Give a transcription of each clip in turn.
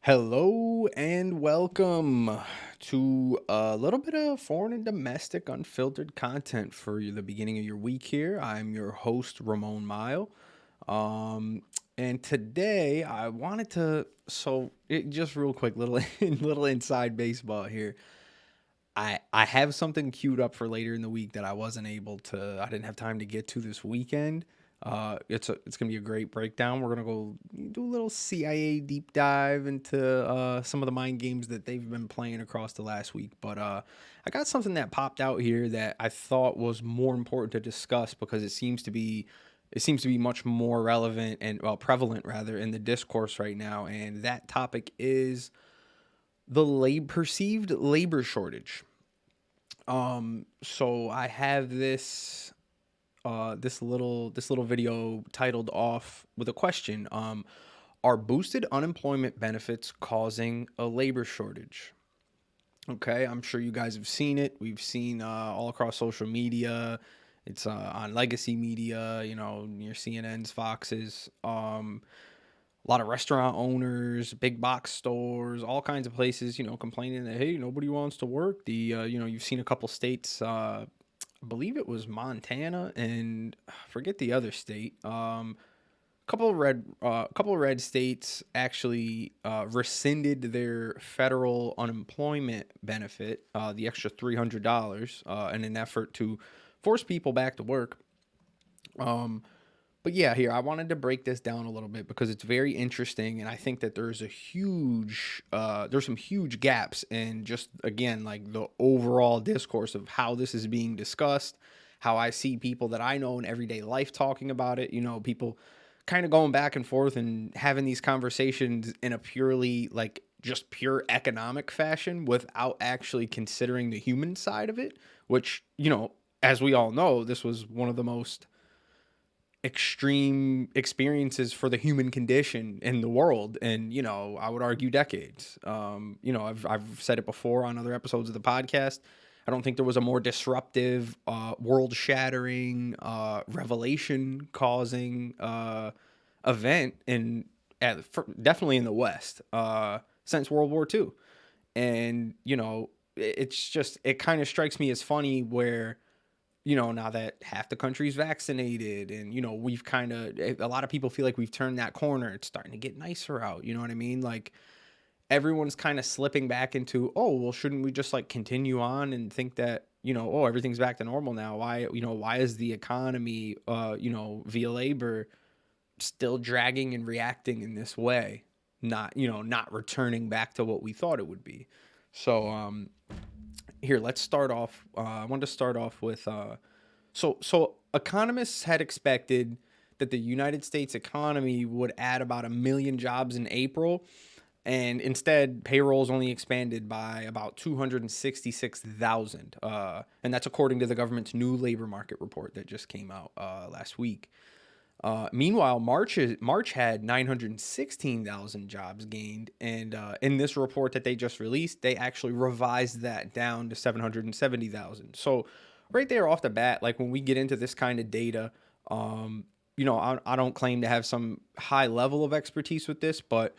Hello and welcome to a little bit of foreign and domestic unfiltered content for the beginning of your week here. I'm your host, Ramon Mial. Um, and today I wanted to, just real quick, little, little inside baseball here. I have something queued up for later in the week that I didn't have time to get to this weekend. It's gonna be a great breakdown. We're gonna go do a little CIA deep dive into some of the mind games that they've been playing across the last week. But I got something that popped out here that I thought was more important to discuss because it seems to be much more relevant and prevalent rather in the discourse right now. And that topic is the perceived labor shortage. So I have this little video titled off with a question. Are boosted unemployment benefits causing a labor shortage? Okay, I'm sure you guys have seen it. We've seen all across social media. It's on legacy media, your CNN's, Fox's. A lot of restaurant owners, big box stores, all kinds of places, complaining that hey, nobody wants to work. You've seen a couple states. I believe it was Montana and I forget the other state. A couple of red states actually rescinded their federal unemployment benefit, the extra $300, in an effort to force people back to work. Um, but yeah, here I wanted to break this down a little bit because it's very interesting, and I think that there's some huge gaps in just again like the overall discourse of how this is being discussed, how I see people that I know in everyday life talking about it. People kind of going back and forth and having these conversations in a purely like just pure economic fashion without actually considering the human side of it, which as we all know, this was one of the most extreme experiences for the human condition in the world, and I would argue decades. I've said it before on other episodes of the podcast. I don't think there was a more disruptive, world shattering, revelation causing event definitely in the West, since World War II. And it kind of strikes me as funny where now that half the country's vaccinated and, we've kind of, a lot of people feel like we've turned that corner. It's starting to get nicer out. You know what I mean? Like everyone's kind of slipping back into, oh, well, shouldn't we just like continue on and think that, oh, everything's back to normal now? Why is the economy, via labor still dragging and reacting in this way? Not returning back to what we thought it would be. So, here, let's start off. I wanted to start off with so economists had expected that the United States economy would add about 1 million jobs in April, and instead payrolls only expanded by about 266,000, and that's according to the government's new labor market report that just came out last week. Meanwhile, March had 916,000 jobs gained, and in this report that they just released, they actually revised that down to 770,000. So, right there off the bat, like when we get into this kind of data, I don't claim to have some high level of expertise with this, but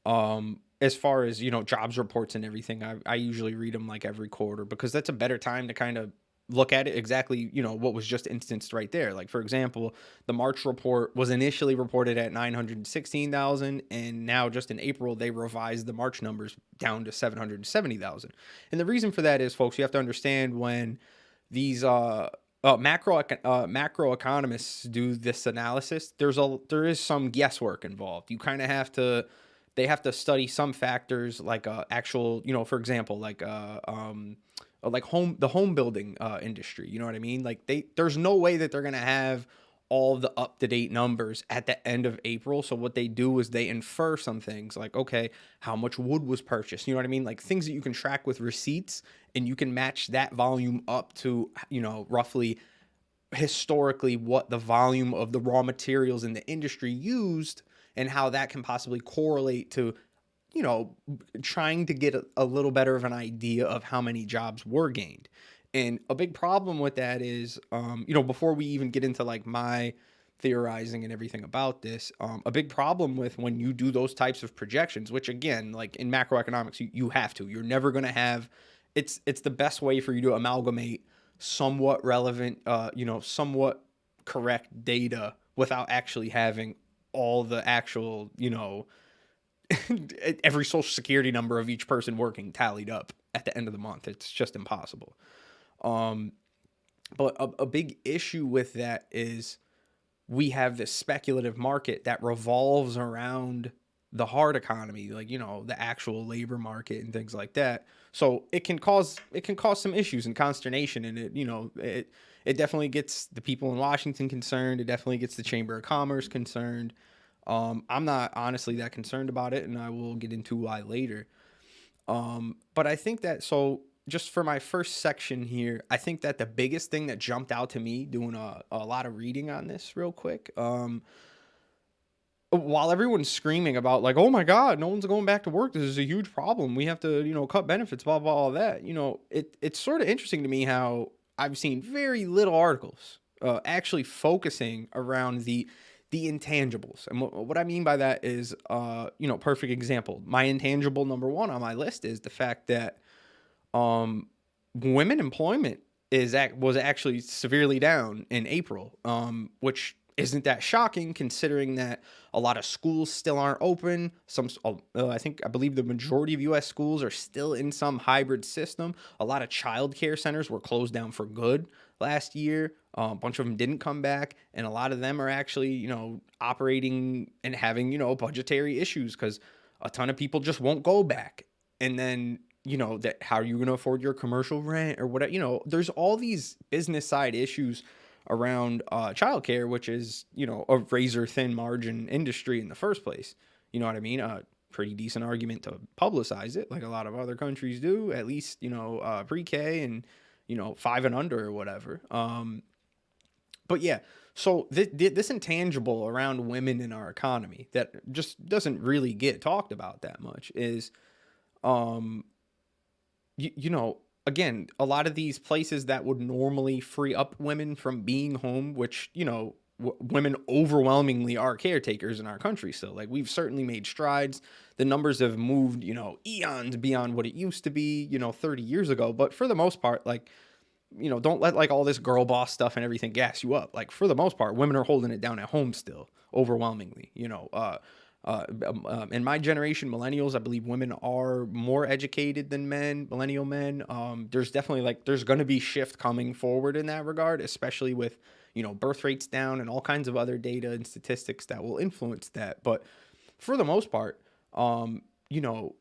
as far as jobs reports and everything, I usually read them like every quarter because that's a better time to kind of look at it exactly, what was just instanced right there. Like, for example, the March report was initially reported at 916,000, and now just in April, they revised the March numbers down to 770,000. And the reason for that is, folks, you have to understand when these macro economists do this analysis, there is some guesswork involved. You kind of have to they have to study some factors like actual, for example, like home building industry. You know what I mean? Like there's no way that they're gonna have all the up to date numbers at the end of April. So what they do is they infer some things like, okay, how much wood was purchased? You know what I mean? Like things that you can track with receipts, and you can match that volume up to roughly historically what the volume of the raw materials in the industry used, and how that can possibly correlate to you know, trying to get a little better of an idea of how many jobs were gained. And a big problem with that is, before we even get into like theorizing and everything about this. A big problem with when you do those types of projections, which again, like in macroeconomics, you have to. You're never going to have. It's the best way for you to amalgamate somewhat relevant, somewhat correct data without actually having all the actual, every social security number of each person working tallied up at the end of the month. It's just impossible. Um, but a big issue with that is we have this speculative market that revolves around the hard economy, like, the actual labor market and things like that. So it can cause some issues and consternation, and it definitely gets the people in Washington concerned. It definitely gets the Chamber of Commerce concerned. I'm not honestly that concerned about it, and I will get into why later. But I think that, so just for my first section here, I think that the biggest thing that jumped out to me doing a lot of reading on this real quick, while everyone's screaming about like, oh my God, no one's going back to work. This is a huge problem. We have to, cut benefits, blah, blah, all that. It's sort of interesting to me how I've seen very little articles actually focusing around the intangibles. And what I mean by that is, perfect example. My intangible number one on my list is the fact that um, women employment was actually severely down in April, which isn't that shocking considering that a lot of schools still aren't open. I believe the majority of U.S. schools are still in some hybrid system. A lot of childcare centers were closed down for good last year. A bunch of them didn't come back, and a lot of them are actually, operating and having, budgetary issues because a ton of people just won't go back. And then, that how are you going to afford your commercial rent or whatever? There's all these business side issues around childcare, which is, a razor thin margin industry in the first place. You know what I mean? Pretty decent argument to publicize it, like a lot of other countries do, at least, pre-K and, 5 and under or whatever. But yeah, so this intangible around women in our economy that just doesn't really get talked about that much is, um, again, a lot of these places that would normally free up women from being home, which, women overwhelmingly are caretakers in our country still. Like, we've certainly made strides. The numbers have moved, eons beyond what it used to be, 30 years ago. But for the most part, like, don't let like all this girl boss stuff and everything gas you up. Like, for the most part, women are holding it down at home still, overwhelmingly. In my generation, millennials, I believe women are more educated than men, millennial men. There's definitely there's going to be shift coming forward in that regard, especially with, birth rates down and all kinds of other data and statistics that will influence that. But for the most part, you know,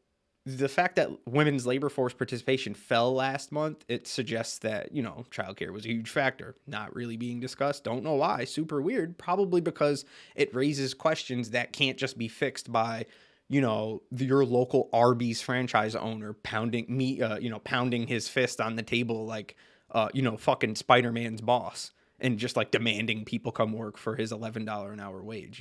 the fact that women's labor force participation fell last month, it suggests that, childcare was a huge factor, not really being discussed. Don't know why. Super weird. Probably because it raises questions that can't just be fixed by, your local Arby's franchise owner pounding his fist on the table like, fucking Spider-Man's boss and just like demanding people come work for his $11 an hour wage.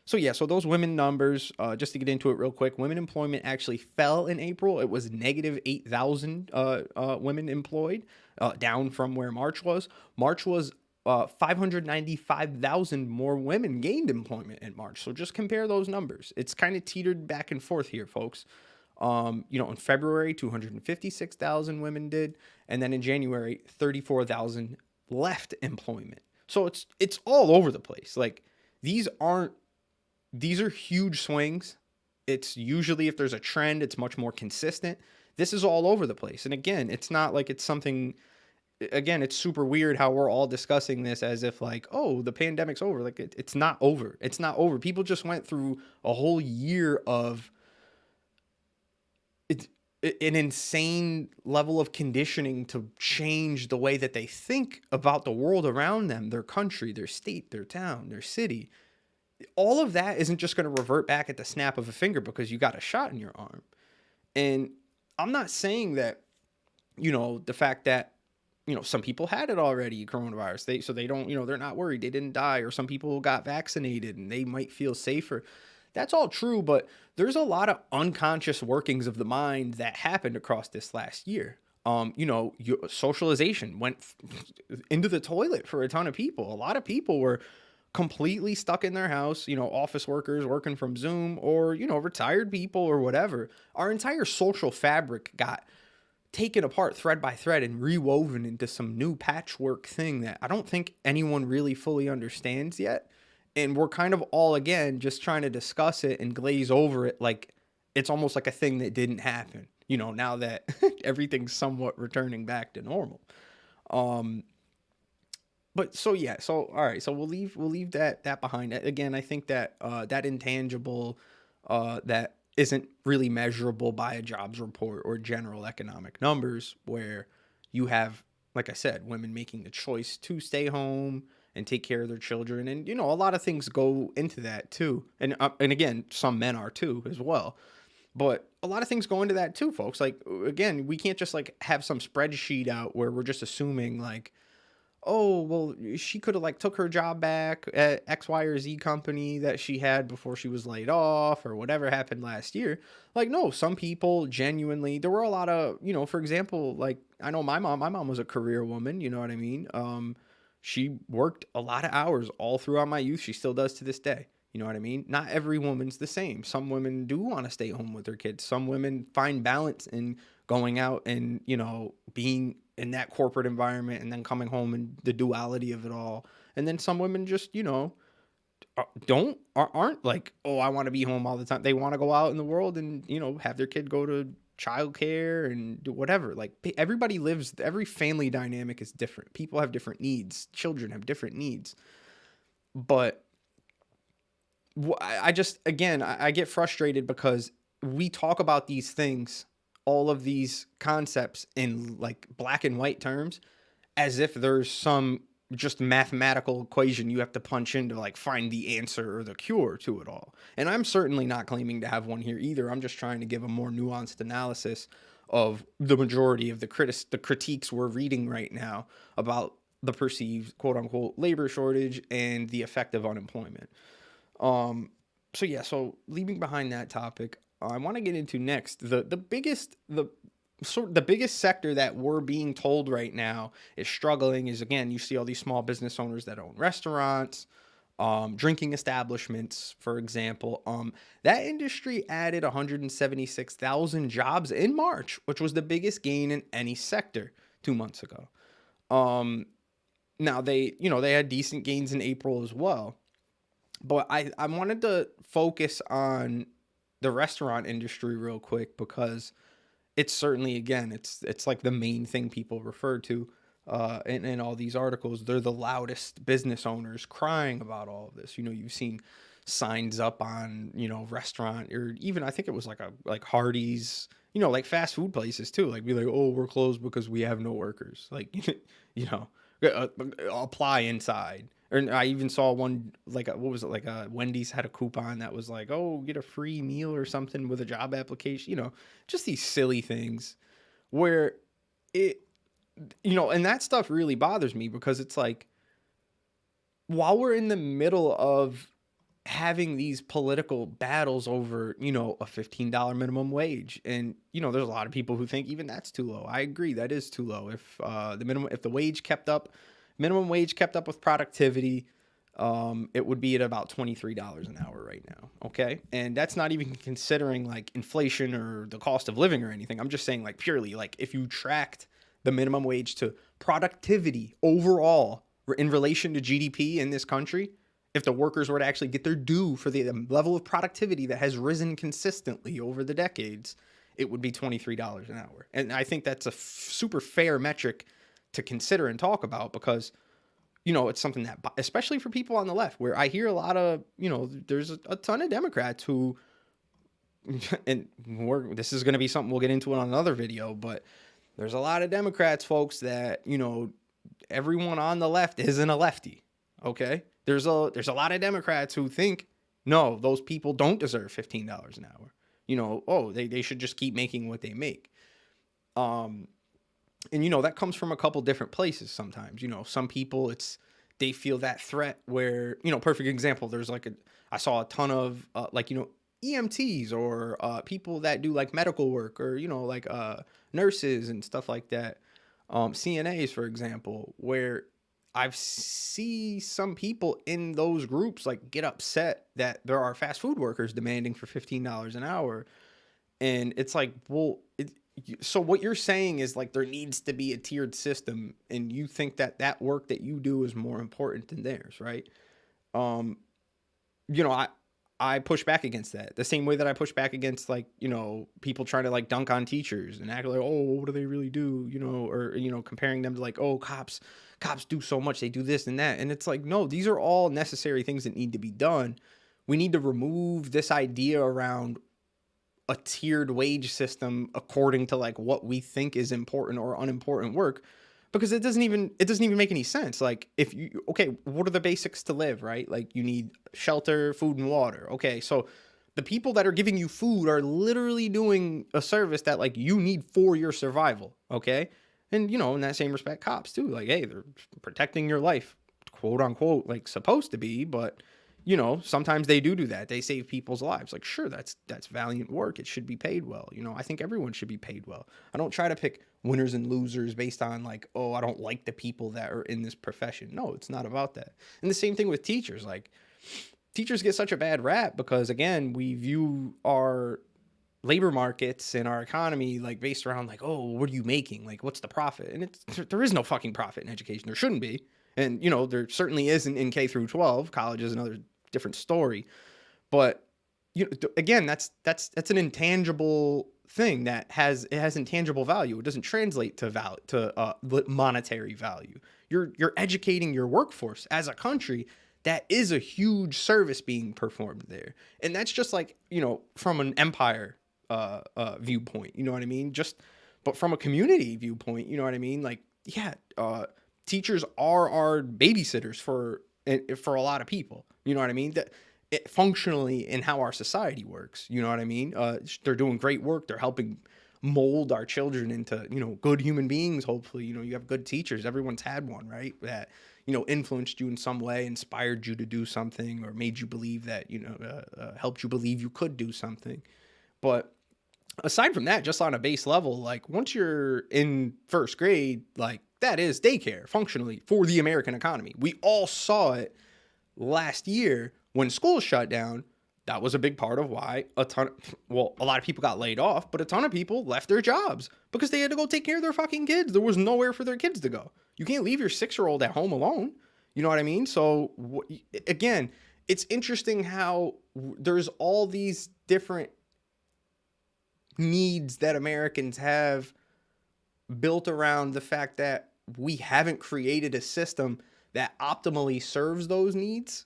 So those women numbers, just to get into it real quick, women employment actually fell in April. It was negative 8,000 women employed, down from where March was. March was 595,000 more women gained employment in March. So just compare those numbers. It's kind of teetered back and forth here, folks. In February, 256,000 women did, and then in January, 34,000 left employment. So it's all over the place. Like, these are huge swings. It's usually, if there's a trend, it's much more consistent. This is all over the place. And again, it's not like it's something, again, it's super weird how we're all discussing this as if like, oh, the pandemic's over. Like, it's not over. It's not over. People just went through a whole year of an insane level of conditioning to change the way that they think about the world around them, their country, their state, their town, their city. All of that isn't just going to revert back at the snap of a finger because you got a shot in your arm. And I'm not saying that, the fact that, some people had it already, coronavirus, so they don't, they're not worried, they didn't die, or some people got vaccinated and they might feel safer. That's all true, but there's a lot of unconscious workings of the mind that happened across this last year. Socialization went into the toilet for a ton of people. A lot of people were completely stuck in their house, office workers working from Zoom, or, retired people or whatever. Our entire social fabric got taken apart thread by thread and rewoven into some new patchwork thing that I don't think anyone really fully understands yet. And we're kind of all, again, just trying to discuss it and glaze over it like it's almost like a thing that didn't happen, now that everything's somewhat returning back to normal. Um, but so yeah, so all right, so we'll leave that behind. Again, I think that that intangible that isn't really measurable by a jobs report or general economic numbers, where you have, like I said, women making the choice to stay home and take care of their children, and a lot of things go into that too. And again, some men are too as well. But a lot of things go into that too, folks. Like, again, we can't just like have some spreadsheet out where we're just assuming like, oh, well, she could have like took her job back at X, Y, or Z company that she had before she was laid off or whatever happened last year. Like, no, some people genuinely, there were a lot of, for example, like I know my mom was a career woman, you know what I mean? She worked a lot of hours all throughout my youth. She still does to this day. You know what I mean? Not every woman's the same. Some women do want to stay home with their kids. Some women find balance in going out and, being in that corporate environment and then coming home and the duality of it all. And then some women just, aren't like, oh, I want to be home all the time. They want to go out in the world and, have their kid go to childcare and do whatever. Like every family dynamic is different. People have different needs. Children have different needs. But I just, again, I get frustrated because we talk about these things, all of these concepts in like black and white terms, as if there's some just mathematical equation you have to punch in to like find the answer or the cure to it all. And I'm certainly not claiming to have one here either. I'm just trying to give a more nuanced analysis of the majority of the critiques we're reading right now about the perceived quote unquote labor shortage and the effect of unemployment. So yeah, so leaving behind that topic, I want to get into next the biggest sector that we're being told right now is struggling is, again, you see all these small business owners that own restaurants, drinking establishments, for example. That industry added 176,000 jobs in March, which was the biggest gain in any sector 2 months ago. Now they had decent gains in April as well. But I wanted to focus on the restaurant industry real quick because it's certainly, again, it's like the main thing people refer to in all these articles. They're the loudest business owners crying about all of this. You've seen signs up on, restaurant, or even I think it was like Hardee's, like fast food places too. Like be like, oh, we're closed because we have no workers. Like, apply inside. Or I even saw one, like, what was it? Like Wendy's had a coupon that was like, oh, get a free meal or something with a job application. Just these silly things where it, and that stuff really bothers me because it's like, while we're in the middle of having these political battles over, a $15 minimum wage. And, there's a lot of people who think even that's too low. I agree. That is too low. If minimum wage kept up with productivity, it would be at about $23 an hour right now. Okay. And that's not even considering like inflation or the cost of living or anything. I'm just saying like purely like if you tracked the minimum wage to productivity overall in relation to GDP in this country, if the workers were to actually get their due for the level of productivity that has risen consistently over the decades, it would be $23 an hour. And I think that's a super fair metric to consider and talk about because, it's something that, especially for people on the left, where I hear a lot of, there's a ton of Democrats who, and this is going to be something we'll get into in another video, but there's a lot of Democrats, folks, that, everyone on the left isn't a lefty. Okay. There's a lot of Democrats who think, no, those people don't deserve $15 an hour. They should just keep making what they make. And, that comes from a couple different places sometimes. Some people, they feel that threat where, perfect example, there's I saw a ton of, EMTs or people that do like medical work, or like nurses and stuff like that, CNAs for example, where I've see some people in those groups like get upset that there are fast food workers demanding for $15 an hour. And it's like, well, so what you're saying is like there needs to be a tiered system, and you think that that work that you do is more important than theirs, right? Um, you know, I push back against that the same way that I push back against like people trying to like dunk on teachers and act like, oh, what do they really do, or comparing them to like, oh, cops do so much, they do this and that, and it's like, no, these are all necessary things that need to be done. We need to remove this idea around a tiered wage system according to like what we think is important or unimportant work, because it doesn't even make any sense. Like, if you okay, what are the basics to live, right? Like, you need shelter, food, and water. Okay, so the people that are giving you food are literally doing a service that like you need for your survival. Okay, and in that same respect, cops too, like, hey, they're protecting your life, quote unquote, like supposed to be. But sometimes they do that. They save people's lives. Like, sure, that's valiant work. It should be paid well. I think everyone should be paid well. I don't try to pick winners and losers based on like, oh, I don't like the people that are in this profession. No, it's not about that. And the same thing with teachers. Like, teachers get such a bad rap because, again, we view our labor markets and our economy like based around like, oh, what are you making? Like, what's the profit? And there is no fucking profit in education. There shouldn't be. And there certainly isn't in K through 12. College is another different story. But again, that's an intangible thing that has intangible value. It doesn't translate to monetary value. You're educating your workforce as a country. That is a huge service being performed there, and that's just like from an empire viewpoint. You know what I mean? But from a community viewpoint, you know what I mean? Like, yeah, teachers are our babysitters for a lot of people. You know what I mean? That functionally in how our society works. You know what I mean? They're doing great work. They're helping mold our children into good human beings. Hopefully, you have good teachers. Everyone's had one, right? That influenced you in some way, inspired you to do something, or made you believe that helped you believe you could do something. But aside from that, just on a base level, like once you're in first grade, like that is daycare functionally for the American economy. We all saw it last year when schools shut down. That was a big part of why a lot of people got laid off, but a ton of people left their jobs because they had to go take care of their fucking kids. There was nowhere for their kids to go. You can't leave your 6-year-old at home alone. You know what I mean? So again, it's interesting how there's all these different needs that Americans have built around the fact that we haven't created a system that optimally serves those needs.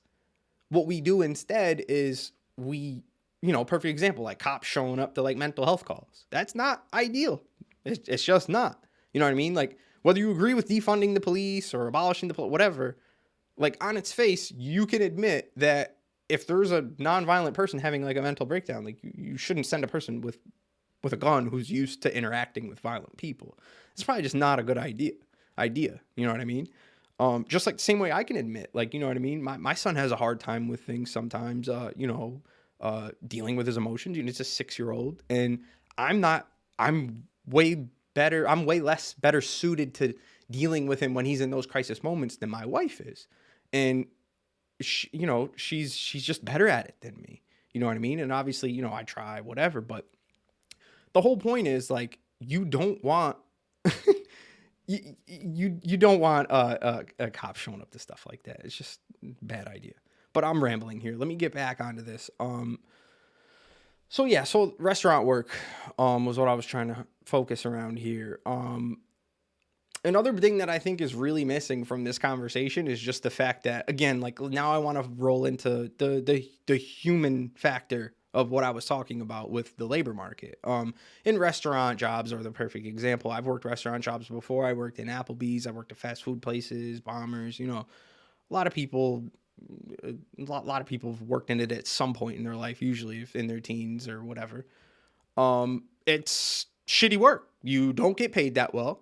What we do instead is perfect example, like cops showing up to like mental health calls. That's not ideal. It's just not. You know what I mean? Like, whether you agree with defunding the police or abolishing the police, whatever, like on its face, you can admit that if there's a nonviolent person having like a mental breakdown, like you shouldn't send a person with a gun who's used to interacting with violent people. It's probably just not a good idea. You know what I mean? Just like the same way I can admit, like, you know what I mean? My son has a hard time with things sometimes, dealing with his emotions. He's a 6-year-old, and I'm way less better suited to dealing with him when he's in those crisis moments than my wife is. And she's just better at it than me. You know what I mean? And obviously, I try whatever, but the whole point is like, you don't want you don't want a cop showing up to stuff like that. It's just a bad idea. But I'm rambling here. Let me get back onto this. So restaurant work was what I was trying to focus around here. Another thing that I think is really missing from this conversation is just the fact that, again, like now I want to roll into the human factor of what I was talking about with the labor market. In restaurant jobs are the perfect example. I've worked restaurant jobs before. I worked in Applebee's. I worked at fast food places, Bombers. A lot of people have worked in it at some point in their life, usually if in their teens or whatever. It's shitty work. You don't get paid that well.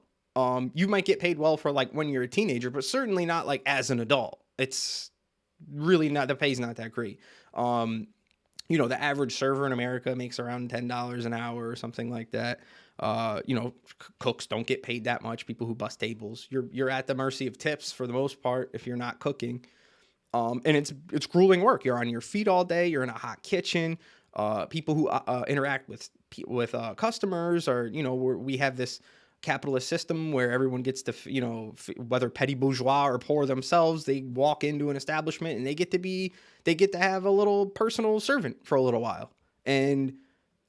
You might get paid well for like when you're a teenager, but certainly not like as an adult. It's really not, the pay's not that great. The average server in America makes around $10 an hour or something like that. Cooks don't get paid that much. People who bust tables, you're at the mercy of tips for the most part if you're not cooking. And it's grueling work. You're on your feet all day. You're in a hot kitchen. People who interact with customers, or we have this capitalist system where everyone gets to whether petty bourgeois or poor themselves, they walk into an establishment and they get to have a little personal servant for a little while. And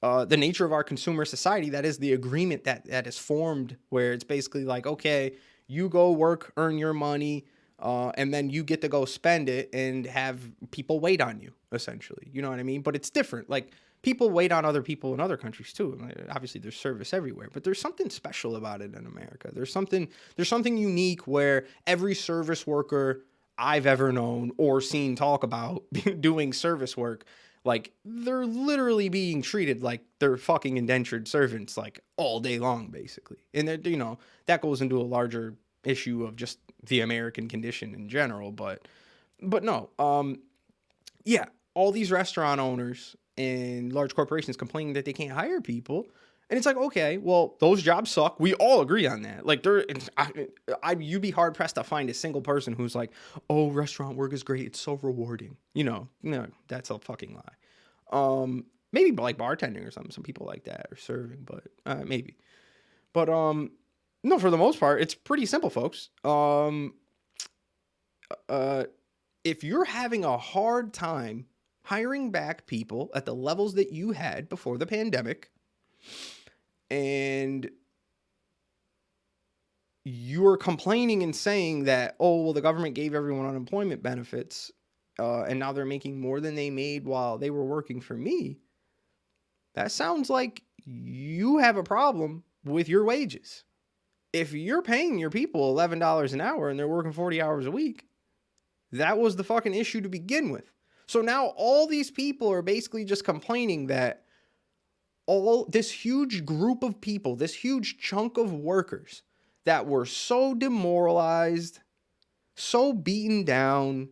the nature of our consumer society, that is the agreement that is formed, where it's basically like, okay, you go work, earn your money, and then you get to go spend it and have people wait on you, essentially. You know what I mean? But it's different. Like, people wait on other people in other countries too. Obviously, there's service everywhere, but there's something special about it in America. There's something unique where every service worker I've ever known or seen talk about doing service work, like, they're literally being treated like they're fucking indentured servants, like, all day long, basically. And that goes into a larger issue of just the American condition in general, but no, yeah, all these restaurant owners and large corporations complaining that they can't hire people, and it's like, okay, well, those jobs suck. We all agree on that. Like, you'd be hard pressed to find a single person who's like, oh, restaurant work is great, it's so rewarding. No, that's a fucking lie. Maybe like bartending or something. Some people like that, or serving, but maybe. But no, for the most part, it's pretty simple, folks. If you're having a hard time hiring back people at the levels that you had before the pandemic, and you're complaining and saying that, oh, well, the government gave everyone unemployment benefits, and now they're making more than they made while they were working for me, that sounds like you have a problem with your wages. If you're paying your people $11 an hour and they're working 40 hours a week, that was the fucking issue to begin with. So now all these people are basically just complaining that all this huge group of people, this huge chunk of workers that were so demoralized, so beaten down,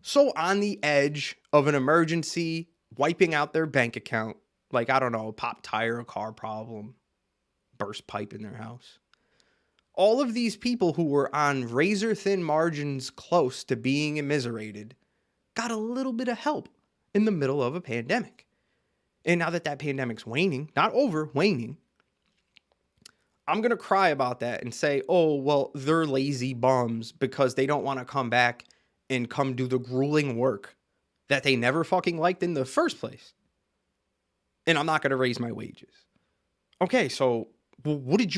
so on the edge of an emergency, wiping out their bank account, like, I don't know, pop tire, a car problem, burst pipe in their house. All of these people who were on razor-thin margins close to being immiserated got a little bit of help in the middle of a pandemic. And now that pandemic's waning, not over, waning, I'm going to cry about that and say, oh, well, they're lazy bums because they don't want to come back and come do the grueling work that they never fucking liked in the first place. And I'm not going to raise my wages. Okay, so why would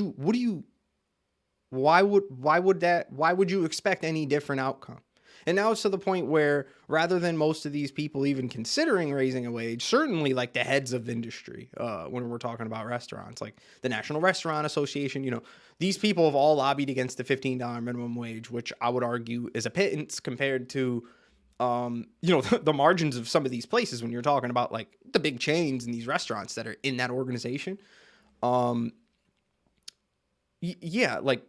you expect any different outcome? And now it's to the point where, rather than most of these people even considering raising a wage, certainly like the heads of industry, when we're talking about restaurants, like the National Restaurant Association, these people have all lobbied against the $15 minimum wage, which I would argue is a pittance compared to, the margins of some of these places when you're talking about like the big chains and these restaurants that are in that organization. Yeah, like,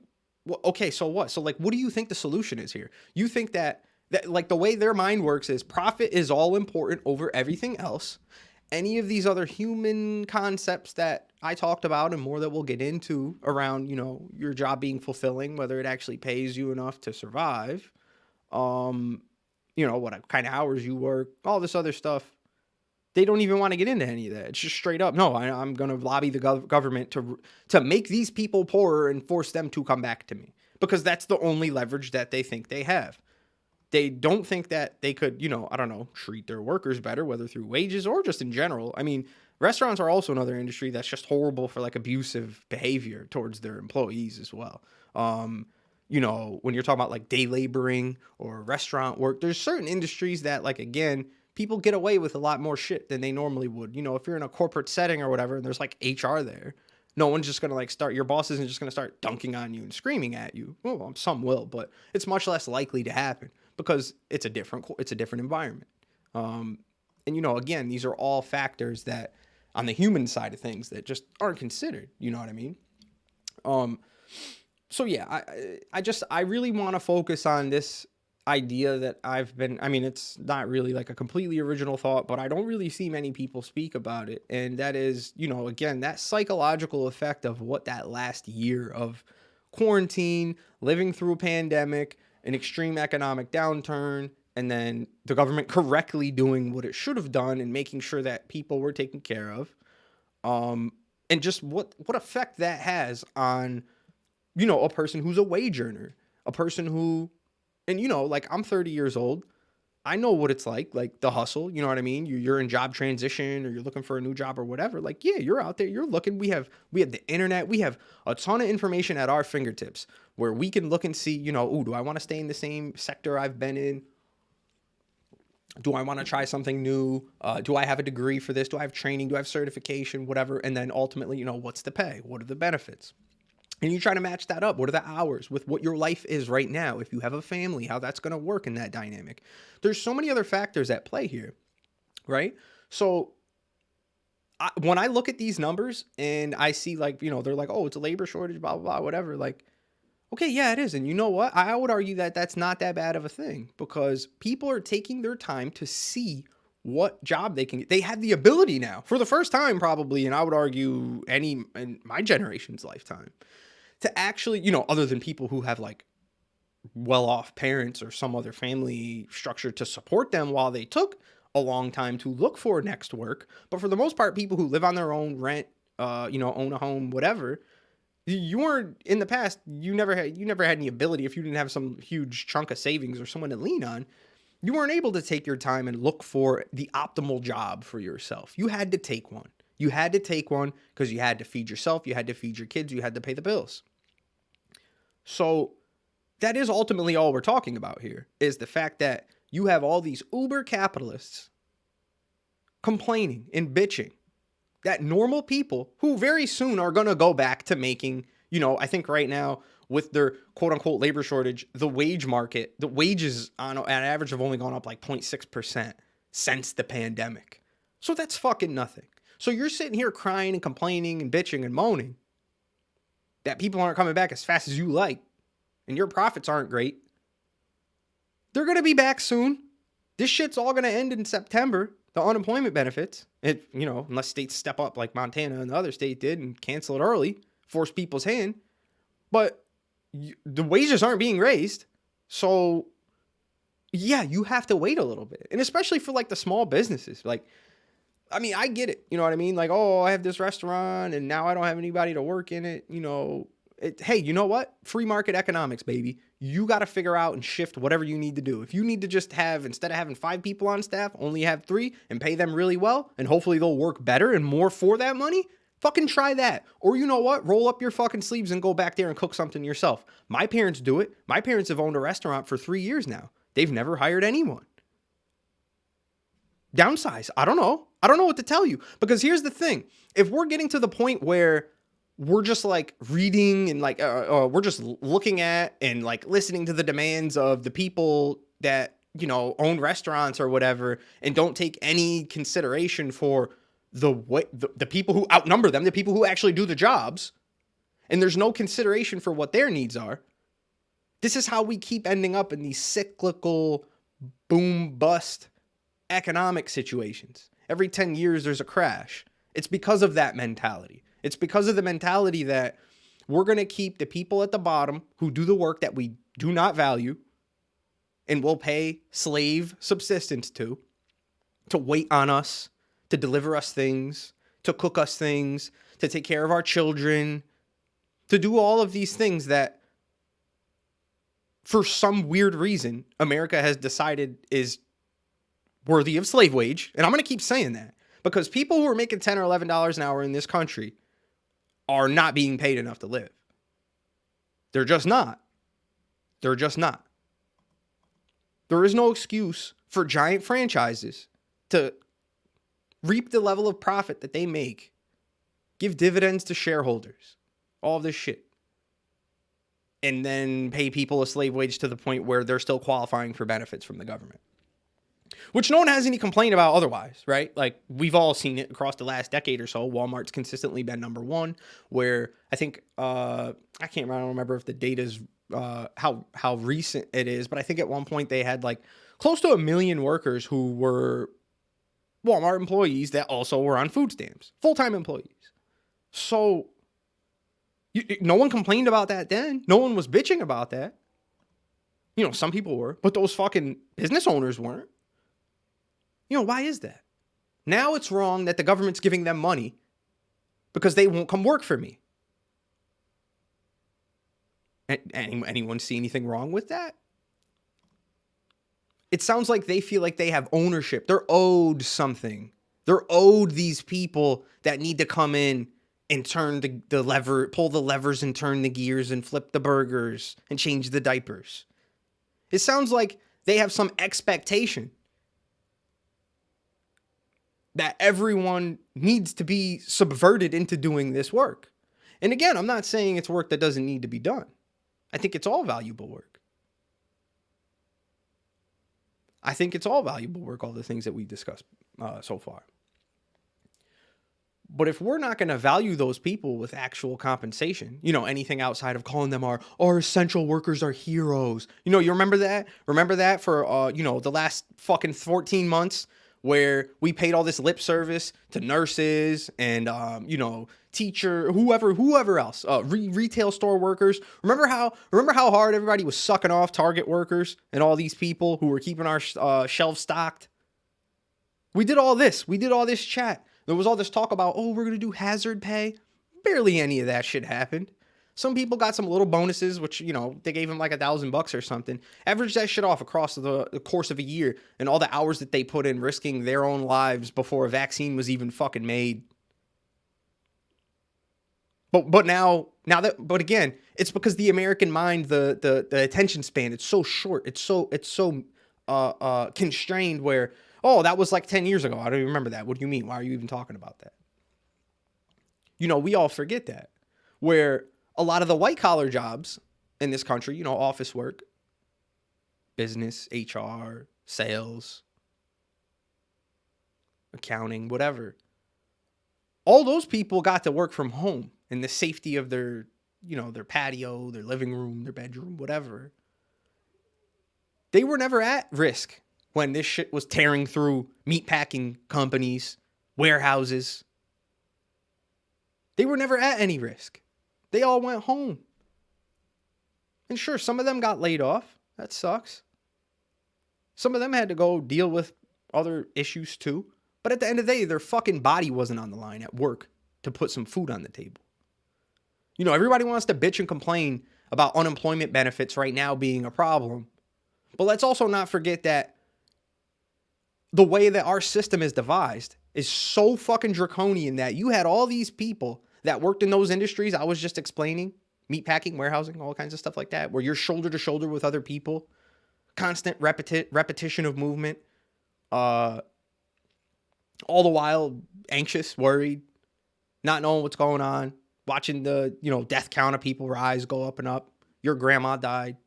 well, okay, so what? So, like, what do you think the solution is here? You think that like the way their mind works is profit is all important over everything else. Any of these other human concepts that I talked about and more that we'll get into around, your job being fulfilling, whether it actually pays you enough to survive, what kind of hours you work, all this other stuff. They don't even want to get into any of that. It's just straight up, no, I'm going to lobby the government to make these people poorer and force them to come back to me, because that's the only leverage that they think they have. They don't think that they could, treat their workers better, whether through wages or just in general. I mean, restaurants are also another industry that's just horrible for like abusive behavior towards their employees as well. When you're talking about like day laboring or restaurant work, there's certain industries that, like, again, people get away with a lot more shit than they normally would. If you're in a corporate setting or whatever, and there's like HR there, no one's just going to your boss isn't just going to start dunking on you and screaming at you. Well, some will, but it's much less likely to happen because it's a different environment. And again, these are all factors that on the human side of things that just aren't considered. You know what I mean? So yeah, I really want to focus on this idea that I mean, it's not really like a completely original thought, but I don't really see many people speak about it. And that is, again, that psychological effect of what that last year of quarantine, living through a pandemic, an extreme economic downturn, and then the government correctly doing what it should have done and making sure that people were taken care of. And just what effect that has on, a person who's a wage earner, a person who, and like I'm 30 years old. I know what it's like the hustle, you know what I mean? You're in job transition or you're looking for a new job or whatever. Like, yeah, you're out there, you're looking. We have the internet, we have a ton of information at our fingertips where we can look and see, ooh, do I want to stay in the same sector I've been in? Do I want to try something new? Do I have a degree for this? Do I have training? Do I have certification? Whatever. And then ultimately, what's the pay? What are the benefits? And you try to match that up. What are the hours with what your life is right now? If you have a family, how that's going to work in that dynamic. There's so many other factors at play here, right? So when I look at these numbers and I see they're like, oh, it's a labor shortage, blah, blah, blah, whatever. Like, okay, yeah, it is. And you know what? I would argue that that's not that bad of a thing because people are taking their time to see what job they can get. They have the ability now for the first time probably, and I would argue in my generation's lifetime, to actually, other than people who have like well-off parents or some other family structure to support them while they took a long time to look for next work. But for the most part, people who live on their own, rent, own a home, whatever, you weren't in the past. You never had any ability if you didn't have some huge chunk of savings or someone to lean on. You weren't able to take your time and look for the optimal job for yourself. You had to take one. You had to take one because you had to feed yourself, you had to feed your kids, you had to pay the bills. So that is ultimately all we're talking about here, is the fact that you have all these uber capitalists complaining and bitching that normal people who very soon are going to go back to making, I think right now with their quote unquote labor shortage, the wage market, the wages on an average have only gone up like 0.6% since the pandemic. So that's fucking nothing. So you're sitting here crying and complaining and bitching and moaning that people aren't coming back as fast as you like and your profits aren't great. They're going to be back soon. This shit's all going to end in September. The unemployment benefits, unless states step up like Montana and the other state did and cancel it early, force people's hand. But the wages aren't being raised. So, yeah, you have to wait a little bit. And especially for like the small businesses. Like, I mean, I get it. You know what I mean? Like, oh, I have this restaurant and now I don't have anybody to work in it. Hey, you know what? Free market economics, baby. You got to figure out and shift whatever you need to do. If you need to just have, instead of having 5 people on staff, only have 3 and pay them really well, and hopefully they'll work better and more for that money, fucking try that. Or you know what? Roll up your fucking sleeves and go back there and cook something yourself. My parents do it. My parents have owned a restaurant for 3 years now. They've never hired anyone. Downsize. I don't know. I don't know what to tell you. Because here's the thing. If we're getting to the point where we're just like reading and like we're just looking at and like listening to the demands of the people that, own restaurants or whatever, and don't take any consideration for the people who outnumber them, the people who actually do the jobs, and there's no consideration for what their needs are. This is how we keep ending up in these cyclical boom bust economic situations. Every 10 years there's a crash. It's because of that mentality. It's because of the mentality that we're going to keep the people at the bottom who do the work that we do not value and will pay slave subsistence to wait on us, to deliver us things, to cook us things, to take care of our children, to do all of these things that for some weird reason America has decided is worthy of slave wage. And I'm going to keep saying that because people who are making $10 or $11 an hour in this country are not being paid enough to live. They're just not. They're just not. There is no excuse for giant franchises to reap the level of profit that they make, give dividends to shareholders, all of this shit, and then pay people a slave wage to the point where they're still qualifying for benefits from the government. Which no one has any complaint about otherwise, right? Like, we've all seen it across the last decade or so. Walmart's consistently been number one, where I think, I don't remember if the data's how recent it is, but I think at one point they had like close to 1 million workers who were Walmart employees that also were on food stamps, full-time employees. So no one complained about that then. No one was bitching about that. Some people were, but those fucking business owners weren't. Why is that? Now it's wrong that the government's giving them money because they won't come work for me. Anyone see anything wrong with that? It sounds like they feel like they have ownership. They're owed something. They're owed these people that need to come in and turn the lever, pull the levers and turn the gears and flip the burgers and change the diapers. It sounds like they have some expectation that everyone needs to be subverted into doing this work. And again, I'm not saying it's work that doesn't need to be done. I think it's all valuable work. I think it's all valuable work, all the things that we've discussed so far. But if we're not going to value those people with actual compensation, anything outside of calling them our essential workers are heroes. You remember that? Remember that for, the last fucking 14 months where we paid all this lip service to nurses and, teacher, whoever else, retail store workers. Remember how hard everybody was sucking off Target workers and all these people who were keeping our shelves stocked? We did all this. We did all this chat. There was all this talk about, we're going to do hazard pay. Barely any of that shit happened. Some people got some little bonuses, which, they gave them like $1,000 or something. Average that shit off across the course of a year and all the hours that they put in risking their own lives before a vaccine was even fucking made. But again, it's because the American mind, the attention span, it's so short. It's so constrained where, that was like 10 years ago. I don't even remember that. What do you mean? Why are you even talking about that? We all forget that. Where a lot of the white collar jobs in this country, office work, business, HR, sales, accounting, whatever. All those people got to work from home in the safety of their patio, their living room, their bedroom, whatever. They were never at risk when this shit was tearing through meatpacking companies, warehouses. They were never at any risk. They all went home. And sure, some of them got laid off. That sucks. Some of them had to go deal with other issues too. But at the end of the day, their fucking body wasn't on the line at work to put some food on the table. Everybody wants to bitch and complain about unemployment benefits right now being a problem. But let's also not forget that the way that our system is devised is so fucking draconian that you had all these people that worked in those industries I was just explaining, meatpacking, warehousing, all kinds of stuff like that, where you're shoulder to shoulder with other people, constant repetition of movement, all the while anxious, worried, not knowing what's going on, watching the, death count of people rise, go up and up. Your grandma died.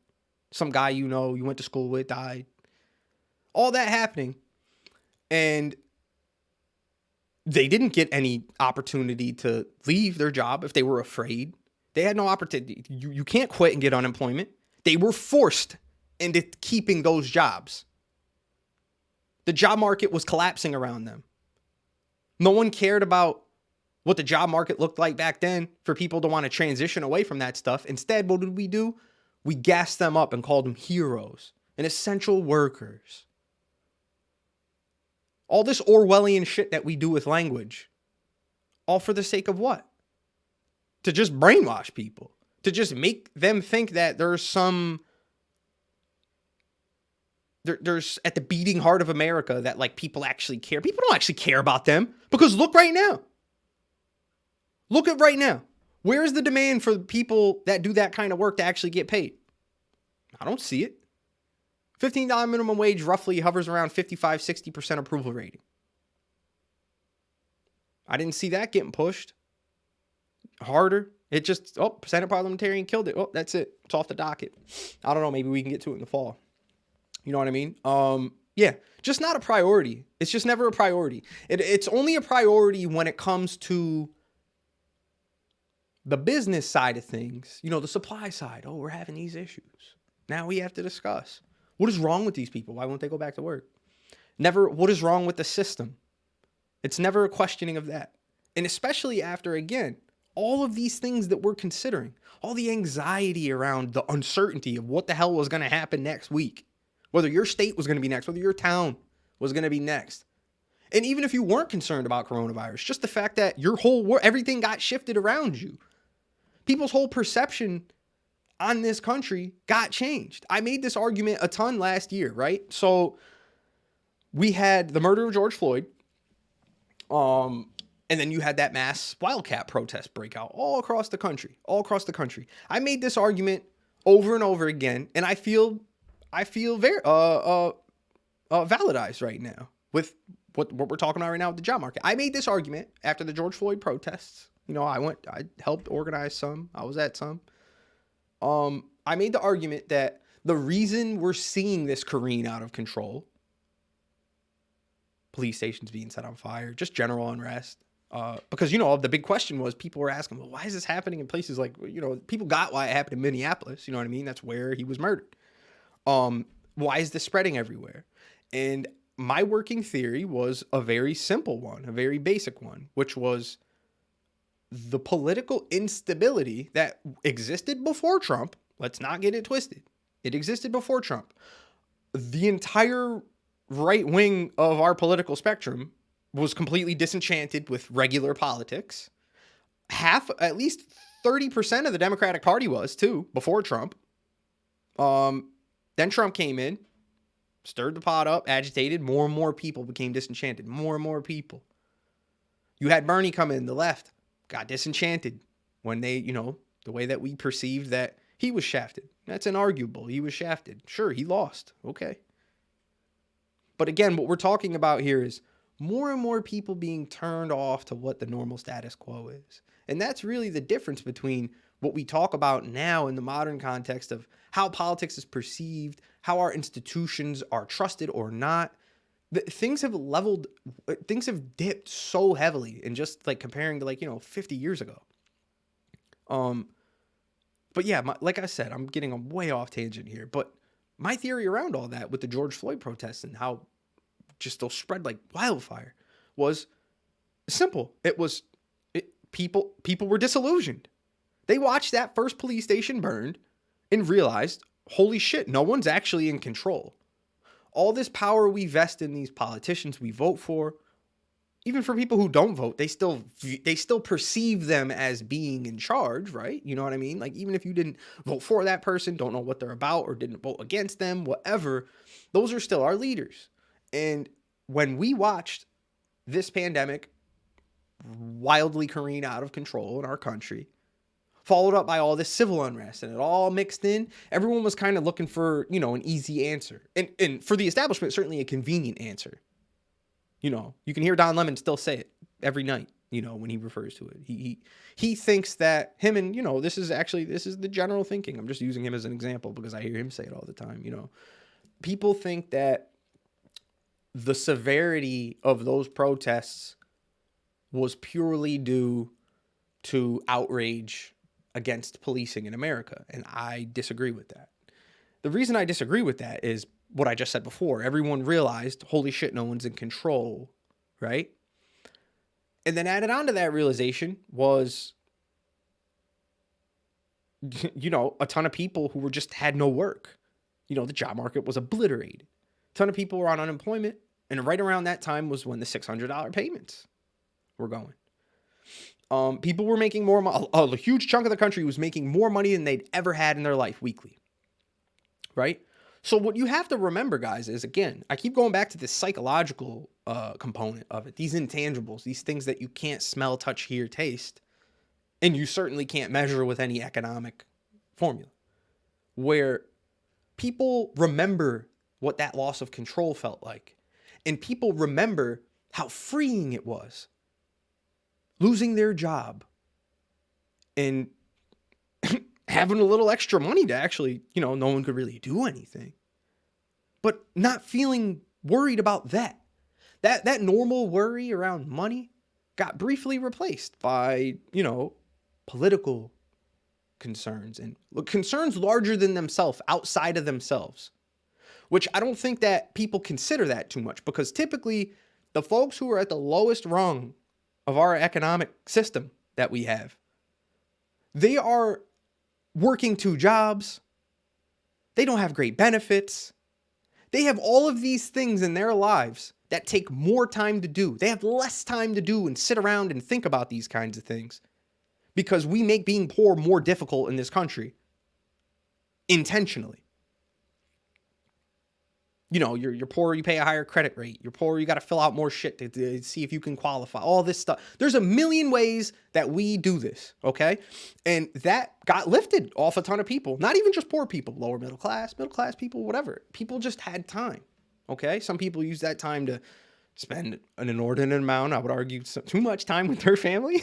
Some guy you went to school with died. All that happening. And they didn't get any opportunity to leave their job if they were afraid. They had no opportunity. You can't quit and get unemployment. They were forced into keeping those jobs. The job market was collapsing around them. No one cared about what the job market looked like back then for people to want to transition away from that stuff. Instead, what did we do? We gassed them up and called them heroes and essential workers. All this Orwellian shit that we do with language, all for the sake of what? To just brainwash people, to just make them think that there's at the beating heart of America that like people actually care. People don't actually care about them because look right now. Look at right now. Where is the demand for people that do that kind of work to actually get paid? I don't see it. $15 minimum wage roughly hovers around 55-60% approval rating. I didn't see that getting pushed harder. It just, Senate parliamentarian killed it. That's it. It's off the docket. I don't know. Maybe we can get to it in the fall. You know what I mean? Yeah, just not a priority. It's just never a priority. It's only a priority when it comes to The business side of things, the supply side, oh, we're having these issues. Now we have to discuss what is wrong with these people. Why won't they go back to work? Never, what is wrong with the system? It's never a questioning of that. And especially after, again, all of these things that we're considering, all the anxiety around the uncertainty of what the hell was going to happen next week, whether your state was going to be next, whether your town was going to be next. And even if you weren't concerned about coronavirus, just the fact that your whole world, everything got shifted around you. People's whole perception on this country got changed. I made this argument a ton last year, right? So we had the murder of George Floyd. And then you had that mass wildcat protest breakout all across the country. I made this argument over and over again, and I feel very validized right now with what we're talking about right now with the job market. I made this argument after the George Floyd protests. I helped organize some. I was at some. I made the argument that the reason we're seeing this careen out of control, police stations being set on fire, just general unrest, because, the big question was people were asking, well, why is this happening in places like, people got why it happened in Minneapolis. You know what I mean? That's where he was murdered. Why is this spreading everywhere? And my working theory was a very simple one, a very basic one, which was the political instability that existed before Trump. Let's not get it twisted. It existed before Trump. The entire right wing of our political spectrum was completely disenchanted with regular politics. At least 30% of the Democratic Party was too before Trump. Then Trump came in, stirred the pot up, agitated. More and more people became disenchanted. More and more people. You had Bernie come in, the left got disenchanted when they, the way that we perceived that he was shafted. That's inarguable. He was shafted. Sure, he lost. Okay. But again, what we're talking about here is more and more people being turned off to what the normal status quo is. And that's really the difference between what we talk about now in the modern context of how politics is perceived, how our institutions are trusted or not. Things have dipped so heavily in just like comparing to 50 years ago. But yeah, like I said, I'm getting a way off tangent here, but my theory around all that with the George Floyd protests and how just they'll spread like wildfire was simple. People were disillusioned. They watched that first police station burned and realized, holy shit, no one's actually in control. All this power we vest in these politicians we vote for, even for people who don't vote, they still perceive them as being in charge, right? You know what I mean? Like, even if you didn't vote for that person, don't know what they're about, or didn't vote against them, whatever, those are still our leaders. And when we watched this pandemic wildly careen out of control in our country, followed up by all this civil unrest, and it all mixed in, everyone was kind of looking for, an easy answer. And for the establishment, certainly a convenient answer. You can hear Don Lemon still say it every night, when he refers to it. He thinks that him and, this is the general thinking. I'm just using him as an example because I hear him say it all the time. People think that the severity of those protests was purely due to outrage against policing in America. And I disagree with that. The reason I disagree with that is what I just said before. Everyone realized, holy shit, no one's in control, right? And then added on to that realization was, a ton of people who had no work. The job market was obliterated. A ton of people were on unemployment. And right around that time was when the $600 payments were going. People were making more money. A huge chunk of the country was making more money than they'd ever had in their life weekly. Right? So what you have to remember, guys, is, again, I keep going back to this psychological component of it. These intangibles, these things that you can't smell, touch, hear, taste, and you certainly can't measure with any economic formula. Where people remember what that loss of control felt like. And people remember how freeing it was. Losing their job and having a little extra money to actually, no one could really do anything, but not feeling worried about that. That normal worry around money got briefly replaced by, political concerns and concerns larger than themselves, outside of themselves, which I don't think that people consider that too much, because typically the folks who are at the lowest rung of our economic system that we have, they are working 2 jobs. They don't have great benefits. They have all of these things in their lives that take more time to do. They have less time to do and sit around and think about these kinds of things, because we make being poor more difficult in this country intentionally. You know, you're poor, you pay a higher credit rate. You're poor, you got to fill out more shit to see if you can qualify. All this stuff. There's a million ways that we do this, okay? And that got lifted off a ton of people. Not even just poor people, lower middle class people, whatever. People just had time, okay? Some people use that time to spend an inordinate amount, I would argue too much time with their family.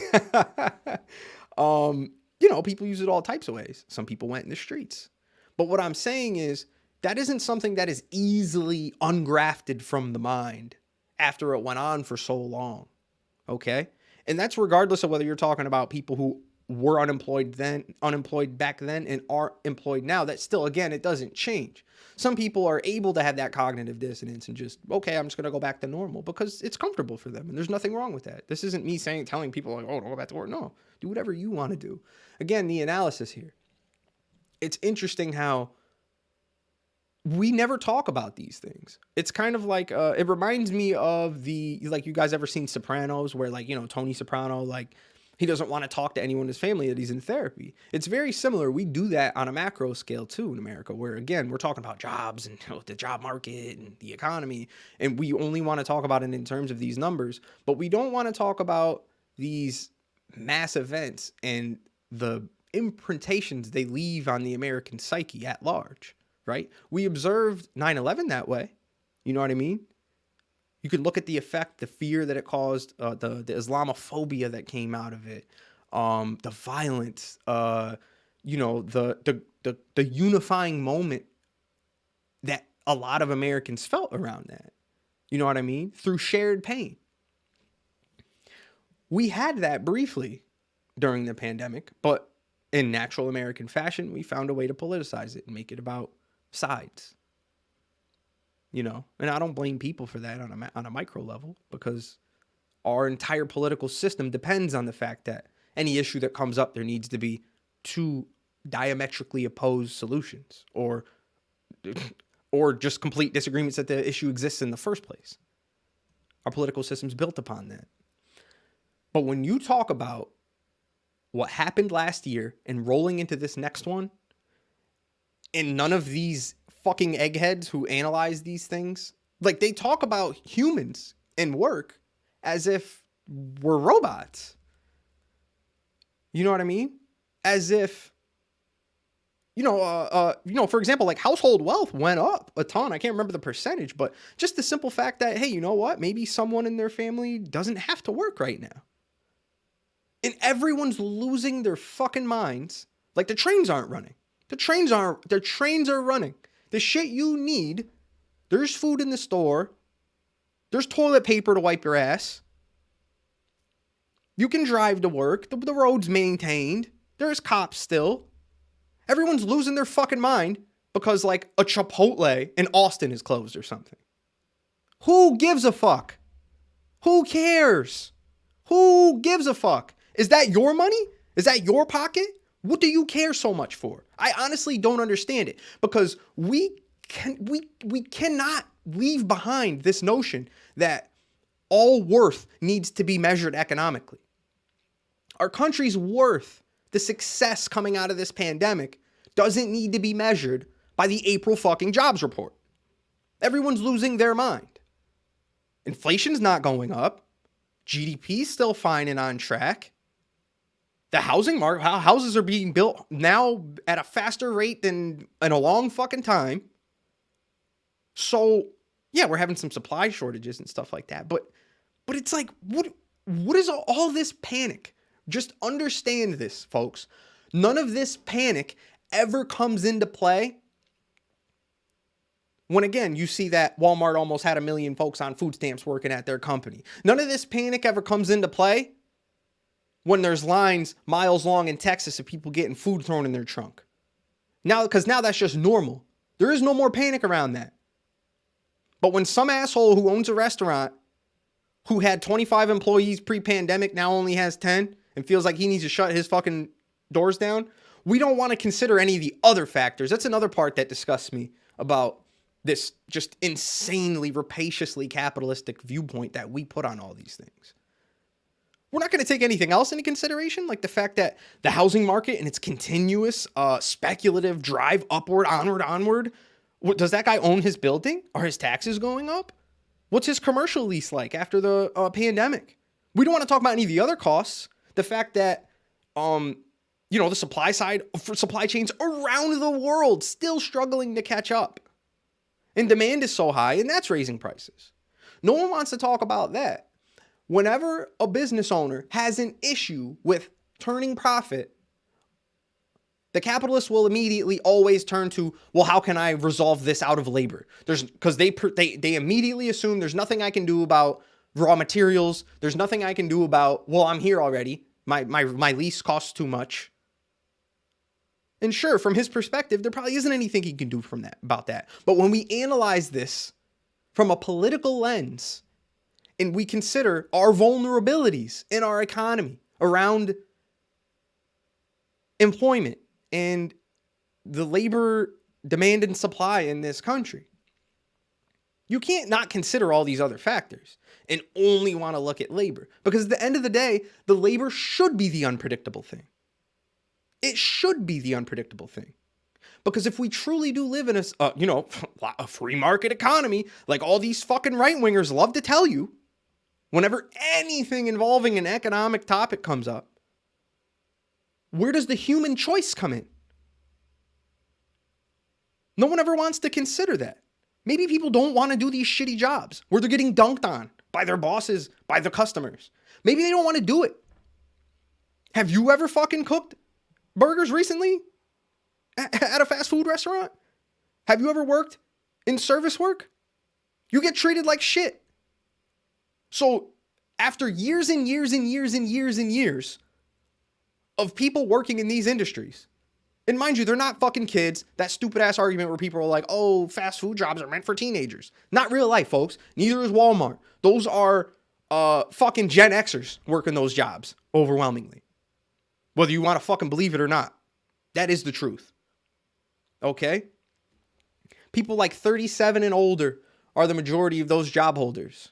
You know, people use it all types of ways. Some people went in the streets. But what I'm saying is, that isn't something that is easily ungrafted from the mind after it went on for so long, okay? And that's regardless of whether you're talking about people who were unemployed back then, and are employed now. That still, again, it doesn't change. Some people are able to have that cognitive dissonance and just, okay, I'm just going to go back to normal because it's comfortable for them, and there's nothing wrong with that. This isn't me telling people like, oh, don't go back to work. No, do whatever you want to do. Again, the analysis here. It's interesting how we never talk about these things. It's kind of like, it reminds me of like, you guys ever seen Sopranos, where, like, you know, Tony Soprano, like, he doesn't want to talk to anyone in his family that he's in therapy. It's very similar. We do that on a macro scale too in America, where, again, we're talking about jobs and, you know, the job market and the economy, and we only want to talk about it in terms of these numbers, but we don't want to talk about these mass events and the imprintations they leave on the American psyche at large. Right? We observed 9/11 that way. You know what I mean? You could look at the effect, the fear that it caused, the Islamophobia that came out of it, the violence, you know, the unifying moment that a lot of Americans felt around that. You know what I mean? Through shared pain. We had that briefly during the pandemic, but in natural American fashion, we found a way to politicize it and make it about sides, you know, and I don't blame people for that on a micro level, because our entire political system depends on the fact that any issue that comes up, there needs to be 2 diametrically opposed solutions, or just complete disagreements that the issue exists in the first place. Our political system's built upon that. But when you talk about what happened last year and rolling into this next one, and none of these fucking eggheads who analyze these things, like, they talk about humans and work as if we're robots. You know what I mean? As if, you know, for example, like, household wealth went up a ton. I can't remember the percentage, but just the simple fact that, hey, you know what? Maybe someone in their family doesn't have to work right now. And everyone's losing their fucking minds. Like, the trains aren't running. The trains are running. The shit you need, there's food in the store. There's toilet paper to wipe your ass. You can drive to work. The road's maintained. There's cops still. Everyone's losing their fucking mind because, like, a Chipotle in Austin is closed or something. Who gives a fuck? Who cares? Who gives a fuck? Is that your money? Is that your pocket? What do you care so much for? I honestly don't understand it, because we cannot leave behind this notion that all worth needs to be measured economically. Our country's worth, the success coming out of this pandemic, doesn't need to be measured by the April fucking jobs report. Everyone's losing their mind. Inflation's not going up. GDP's still fine and on track. The housing market, houses are being built now at a faster rate than in a long fucking time. So, yeah, we're having some supply shortages and stuff like that. But it's like, what is all this panic? Just understand this, folks. None of this panic ever comes into play when, again, you see that Walmart almost had 1 million folks on food stamps working at their company. None of this panic ever comes into play when there's lines miles long in Texas of people getting food thrown in their trunk. Now, because now that's just normal. There is no more panic around that. But when some asshole who owns a restaurant who had 25 employees pre-pandemic now only has 10 and feels like he needs to shut his fucking doors down, we don't want to consider any of the other factors. That's another part that disgusts me about this just insanely rapaciously capitalistic viewpoint that we put on all these things. We're not going to take anything else into consideration, like the fact that the housing market and its continuous speculative drive upward, onward. Does that guy own his building? Are his taxes going up? What's his commercial lease like after the pandemic? We don't want to talk about any of the other costs. The fact that, the supply side for supply chains around the world still struggling to catch up. And demand is so high, and that's raising prices. No one wants to talk about that. Whenever a business owner has an issue with turning profit, the capitalists will immediately always turn to, well, how can I resolve this out of labor? Because they immediately assume there's nothing I can do about raw materials. There's nothing I can do about, well, I'm here already. My lease costs too much. And sure, from his perspective, there probably isn't anything he can do about that. But when we analyze this from a political lens, and we consider our vulnerabilities in our economy around employment and the labor demand and supply in this country, you can't not consider all these other factors and only want to look at labor. Because at the end of the day, the labor should be the unpredictable thing. It should be the unpredictable thing. Because if we truly do live in a free market economy, like all these fucking right-wingers love to tell you, whenever anything involving an economic topic comes up, where does the human choice come in? No one ever wants to consider that. Maybe people don't want to do these shitty jobs where they're getting dunked on by their bosses, by the customers. Maybe they don't want to do it. Have you ever fucking cooked burgers recently at a fast food restaurant? Have you ever worked in service work? You get treated like shit. So after years and years and years and years and years of people working in these industries, and mind you, they're not fucking kids. That stupid ass argument where people are like, oh, fast food jobs are meant for teenagers. Not real life, folks. Neither is Walmart. Those are fucking Gen Xers working those jobs overwhelmingly. Whether you want to fucking believe it or not. That is the truth. Okay? People like 37 and older are the majority of those job holders.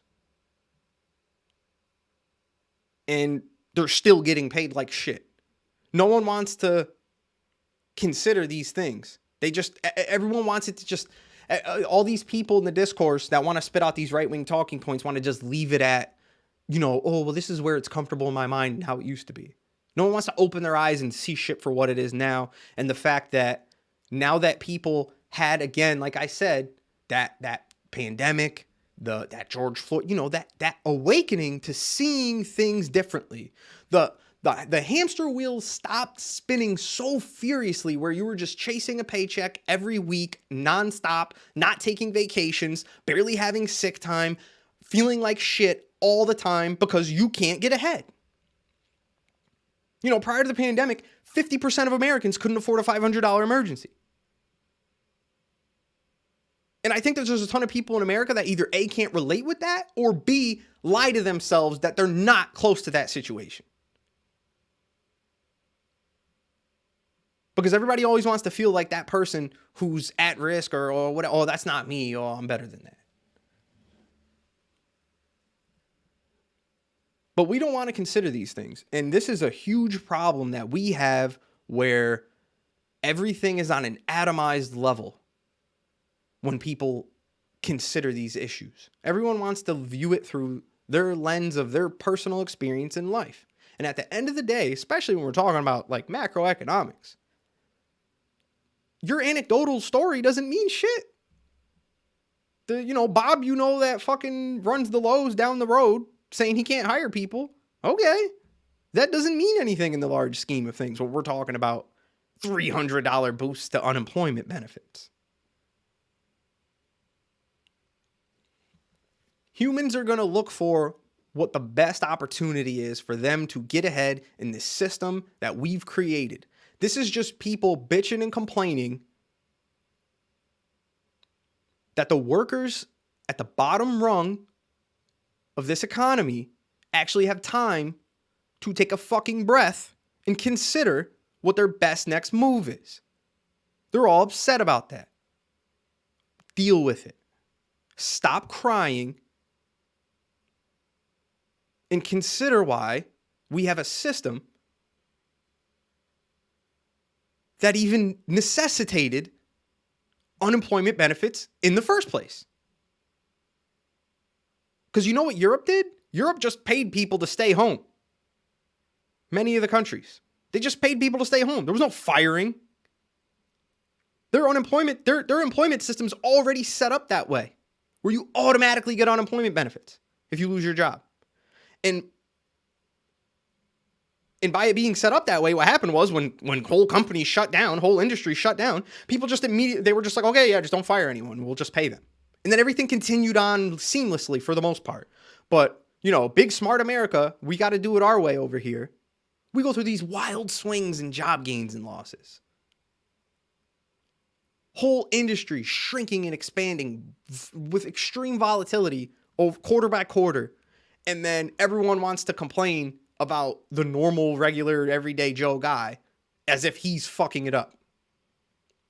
And they're still getting paid like shit. No one wants to consider these things. Everyone wants it to just, all these people in the discourse that want to spit out these right-wing talking points want to just leave it at, oh, well, this is where it's comfortable in my mind and how it used to be. No one wants to open their eyes and see shit for what it is now. And the fact that now that people had, again, like I said, that pandemic, that George Floyd, that awakening to seeing things differently. The hamster wheel stopped spinning so furiously where you were just chasing a paycheck every week, nonstop, not taking vacations, barely having sick time, feeling like shit all the time because you can't get ahead. Prior to the pandemic, 50% of Americans couldn't afford a $500 emergency. And I think there's a ton of people in America that either A, can't relate with that, or B, lie to themselves that they're not close to that situation. Because everybody always wants to feel like that person who's at risk or what, oh, that's not me, oh, I'm better than that. But we don't want to consider these things. And this is a huge problem that we have where everything is on an atomized level when people consider these issues. Everyone wants to view it through their lens of their personal experience in life. And at the end of the day, especially when we're talking about like macroeconomics, your anecdotal story doesn't mean shit. Bob, that fucking runs the Lowe's down the road saying he can't hire people. Okay. That doesn't mean anything in the large scheme of things when we're talking about $300 boosts to unemployment benefits. Humans are going to look for what the best opportunity is for them to get ahead in this system that we've created. This is just people bitching and complaining that the workers at the bottom rung of this economy actually have time to take a fucking breath and consider what their best next move is. They're all upset about that. Deal with it. Stop crying and consider why we have a system that even necessitated unemployment benefits in the first place. Because you know what Europe did? Europe just paid people to stay home. Many of the countries. They just paid people to stay home. There was no firing. Their employment system's already set up that way, where you automatically get unemployment benefits if you lose your job. And by it being set up that way, what happened was when whole companies shut down, whole industries shut down, people just immediately, they were just like, okay, yeah, just don't fire anyone. We'll just pay them. And then everything continued on seamlessly for the most part. But, you know, big smart America, we got to do it our way over here. We go through these wild swings in job gains and losses. Whole industry shrinking and expanding with extreme volatility over quarter by quarter. And then everyone wants to complain about the normal, regular, everyday Joe guy as if he's fucking it up.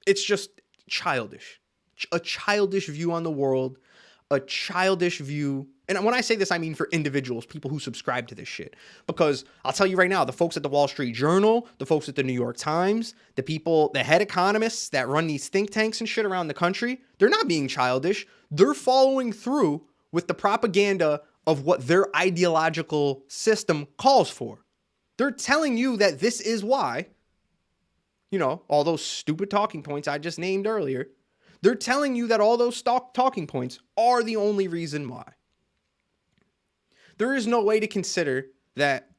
It's just childish. A childish view on the world. A childish view. And when I say this, I mean for individuals, people who subscribe to this shit. Because I'll tell you right now, the folks at the Wall Street Journal, the folks at the New York Times, the people, the head economists that run these think tanks and shit around the country, they're not being childish. They're following through with the propaganda of what their ideological system calls for. They're telling you that this is why, you know, all those stupid talking points I just named earlier, they're telling you that all those talking points are the only reason why. There is no way to consider that,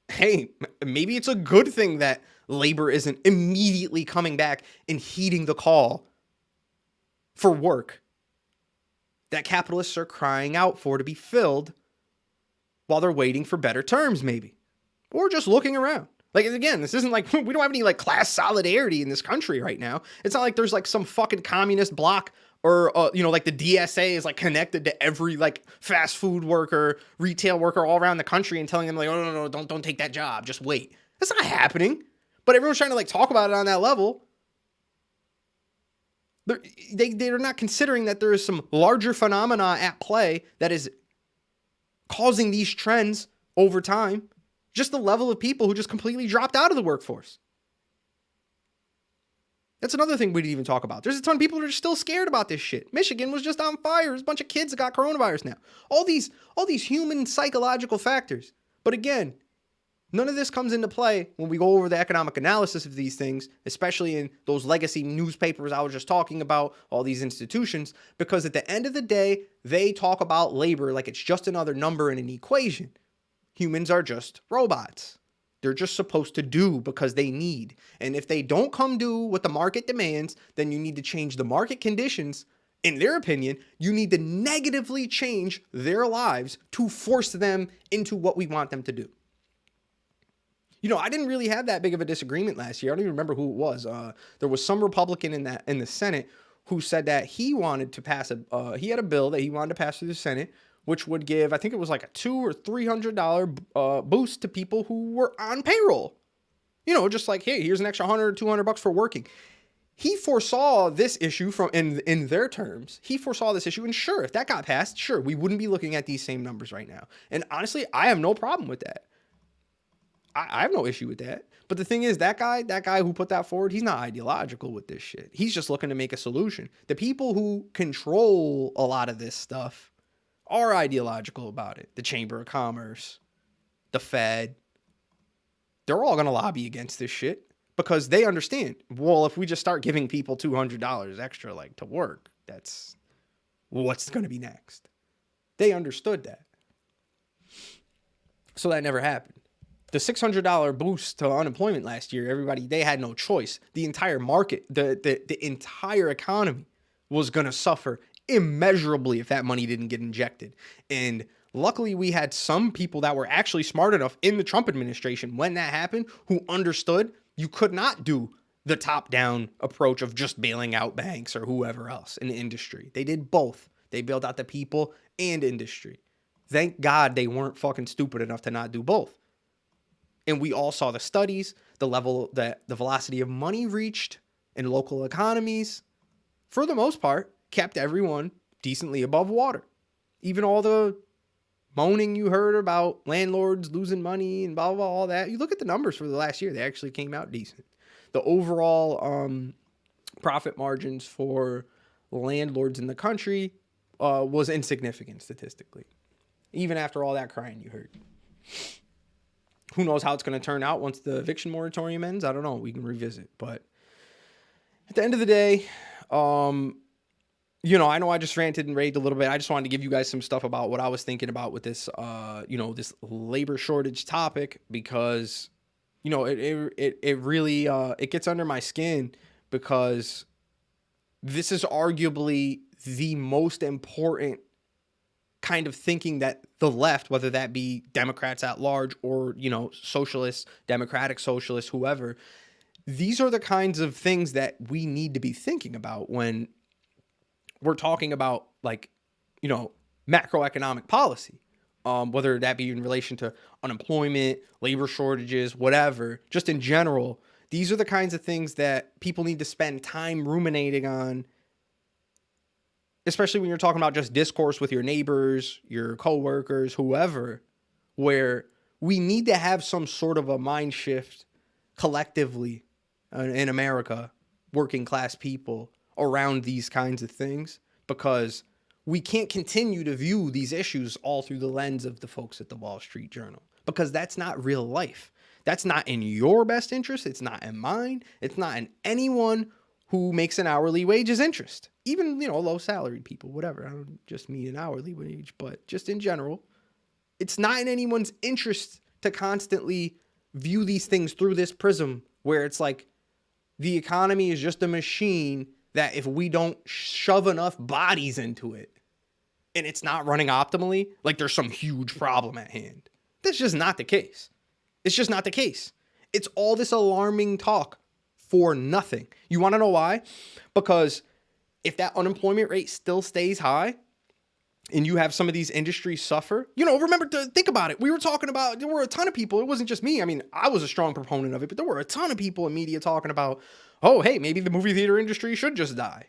hey, maybe it's a good thing that labor isn't immediately coming back and heeding the call for work that capitalists are crying out for to be filled while they're waiting for better terms, maybe. Or just looking around. Like, again, this isn't like, we don't have any like class solidarity in this country right now. It's not like there's like some fucking communist bloc or, you know, like the DSA is like connected to every like fast food worker, retail worker all around the country and telling them like, oh, no, don't take that job. Just wait. That's not happening. But everyone's trying to like talk about it on that level. They're not considering that there is some larger phenomena at play that is causing these trends over time. Just the level of people who just completely dropped out of the workforce. That's another thing we didn't even talk about. There's a ton of people that are still scared about this shit. Michigan was just on fire. There's a bunch of kids that got coronavirus now. All these human psychological factors. But again, none of this comes into play when we go over the economic analysis of these things, especially in those legacy newspapers I was just talking about, all these institutions, because at the end of the day, they talk about labor like it's just another number in an equation. Humans are just robots. They're just supposed to do because they need. And if they don't come do what the market demands, then you need to change the market conditions. In their opinion, you need to negatively change their lives to force them into what we want them to do. You know, I didn't really have that big of a disagreement last year. I don't even remember who it was. There was some Republican in the Senate who said that he wanted to pass he had a bill that he wanted to pass through the Senate, which would give, I think it was like a $200 or $300 boost to people who were on payroll. You know, just like, hey, here's an extra $100 or $200 for working. He foresaw this issue from in their terms. He foresaw this issue, and sure, if that got passed, sure, we wouldn't be looking at these same numbers right now. And honestly, I have no problem with that. I have no issue with that. But the thing is, that guy who put that forward, he's not ideological with this shit. He's just looking to make a solution. The people who control a lot of this stuff are ideological about it. The Chamber of Commerce, the Fed, they're all going to lobby against this shit because they understand, well, if we just start giving people $200 extra like to work, that's what's going to be next. They understood that. So that never happened. The $600 boost to unemployment last year, they had no choice. The entire market, the entire economy was going to suffer immeasurably if that money didn't get injected. And Luckily, we had some people that were actually smart enough in the Trump administration when that happened who understood you could not do the top-down approach of just bailing out banks or whoever else in the industry. They did both. They bailed out the people and industry. Thank God they weren't fucking stupid enough to not do both. And we all saw the studies, the level that the velocity of money reached in local economies, for the most part, kept everyone decently above water. Even all the moaning you heard about landlords losing money and blah, blah, all that. You look at the numbers for the last year, they actually came out decent. The overall profit margins for landlords in the country was insignificant statistically, even after all that crying you heard. Who knows how it's going to turn out once the eviction moratorium ends? I don't know. We can revisit. But at the end of the day, you know I just ranted and raved a little bit. I just wanted to give you guys some stuff about what I was thinking about with this, this labor shortage topic, because, it really, it gets under my skin, because this is arguably the most important kind of thinking that the left, whether that be Democrats at large or, socialists, democratic socialists, whoever, these are the kinds of things that we need to be thinking about when we're talking about, like, macroeconomic policy, whether that be in relation to unemployment, labor shortages, whatever, just in general. These are the kinds of things that people need to spend time ruminating on, especially when you're talking about just discourse with your neighbors, your coworkers, whoever, where we need to have some sort of a mind shift collectively in America, working class people, around these kinds of things, because we can't continue to view these issues all through the lens of the folks at the Wall Street Journal, because that's not real life. That's not in your best interest. It's not in mine. It's not in anyone who makes an hourly wage's interest. Even, low salaried people, whatever. I don't just mean an hourly wage, but just in general, it's not in anyone's interest to constantly view these things through this prism where it's like the economy is just a machine that if we don't shove enough bodies into it and it's not running optimally, like there's some huge problem at hand. That's just not the case. It's just not the case. It's all this alarming talk for nothing. You want to know why? Because if that unemployment rate still stays high and you have some of these industries suffer, remember to think about it. We were talking about, there were a ton of people. It wasn't just me. I mean, I was a strong proponent of it, but there were a ton of people in media talking about, oh, hey, maybe the movie theater industry should just die.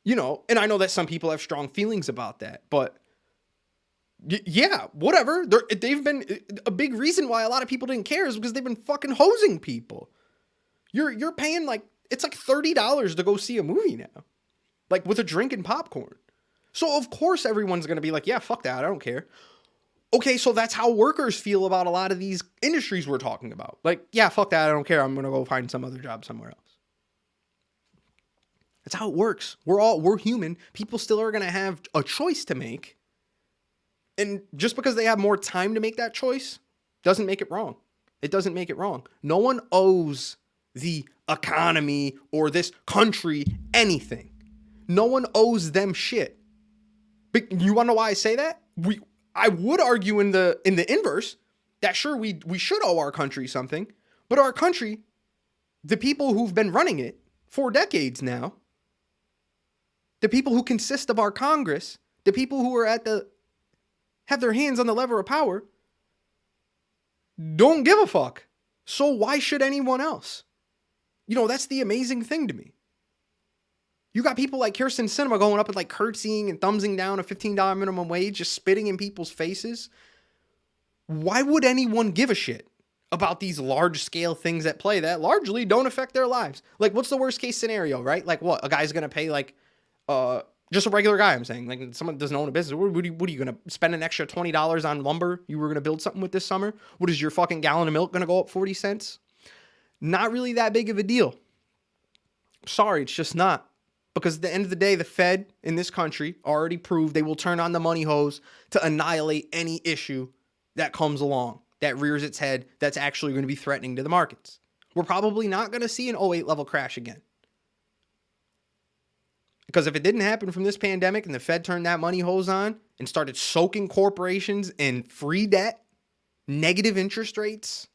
And I know that some people have strong feelings about that, but yeah, whatever. They've been a big reason why a lot of people didn't care is because they've been fucking hosing people. You're paying it's like $30 to go see a movie now, like with a drink and popcorn. So of course everyone's going to be like, yeah, fuck that. I don't care. Okay. So that's how workers feel about a lot of these industries we're talking about. Like, yeah, fuck that. I don't care. I'm going to go find some other job somewhere else. That's how it works. We're human. People still are going to have a choice to make. And just because they have more time to make that choice doesn't make it wrong. It doesn't make it wrong. No one owes the economy or this country anything. No one owes them shit. But you want to know why I say that? I would argue in the inverse that sure we should owe our country something, but our country, the people who've been running it for decades now, the people who consist of our Congress, the people who are have their hands on the lever of power, don't give a fuck. So why should anyone else? That's the amazing thing to me. You got people like Kirsten Sinema going up and curtsying and thumbsing down a $15 minimum wage, just spitting in people's faces. Why would anyone give a shit about these large scale things at play that largely don't affect their lives? Like, what's the worst case scenario, right? Like what? A guy's going to pay just a regular guy, I'm saying, like someone doesn't own a business. What are you going to spend an extra $20 on lumber you were going to build something with this summer? What is your fucking gallon of milk going to go up 40 cents? Not really that big of a deal. Sorry, it's just not. Because at the end of the day, the Fed in this country already proved they will turn on the money hose to annihilate any issue that comes along, that rears its head, that's actually going to be threatening to the markets. We're probably not going to see an '08 level crash again. Because if it didn't happen from this pandemic and the Fed turned that money hose on and started soaking corporations in free debt, negative interest rates,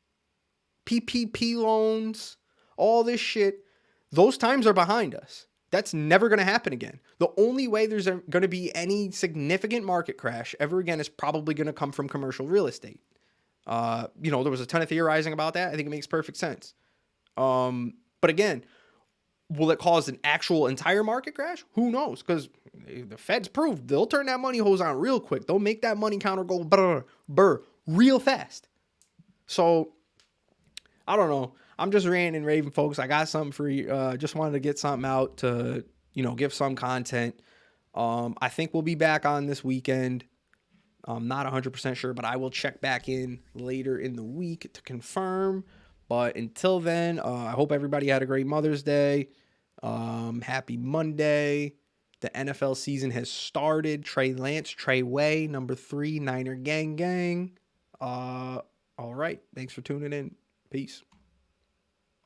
PPP loans, all this shit, those times are behind us. That's never going to happen again. The only way there's going to be any significant market crash ever again is probably going to come from commercial real estate. There was a ton of theorizing about that. I think it makes perfect sense. But again, will it cause an actual entire market crash? Who knows? Because the Fed's proved they'll turn that money hose on real quick. They'll make that money counter go brr real fast. So I don't know. I'm just ranting and raving, folks. I got something for you. Just wanted to get something out to, give some content. I think we'll be back on this weekend. I'm not 100% sure, but I will check back in later in the week to confirm. But until then, I hope everybody had a great Mother's Day. Happy Monday. The NFL season has started. Trey Lance, Trey Way, number 3, Niner gang gang. All right. Thanks for tuning in. Peace.